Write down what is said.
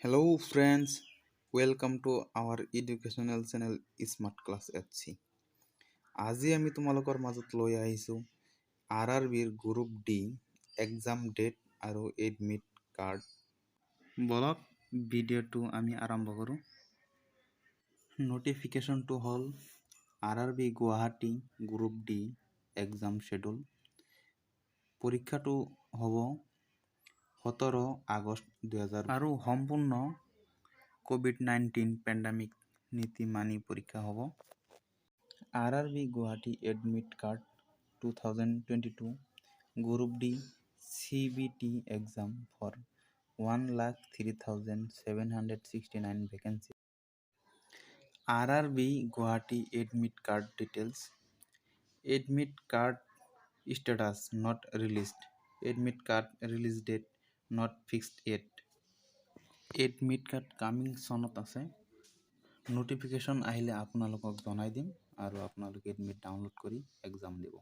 Hello friends, welcome to our educational channel Smart Class HC. আজি আমি তোমালোকৰ মাজত লৈ আহিছোঁ RRBৰ গ্ৰুপ D এক্সাম ডেট আৰু এডমিট কাৰ্ড। বলক ভিডিঅ'টো আমি আৰম্ভ কৰোঁ। নটিফিকেশ্যনটো হ'ল RRB Guwahati group D exam schedule. পৰীক্ষাটো হ'ব 17 আগষ্ট 2000 আৰু সম্পূৰ্ণ কোভিড-19 পেণ্ডামিক নীতি মানি পৰীক্ষা হ'ব। RRB Guwahati admit card 2022 group D CBT exam for 1,03,769 vacancy. RRB Guwahati admit card details. Admit card status not released. Admit card release date not fixed yet. Admit card coming sonot আছে। নোটিফিকেশ্যন আহিলে আপোনালোকক জনাই দিম আৰু আপোনালোকে এডমিট ডাউনলোড কৰি exam দিব।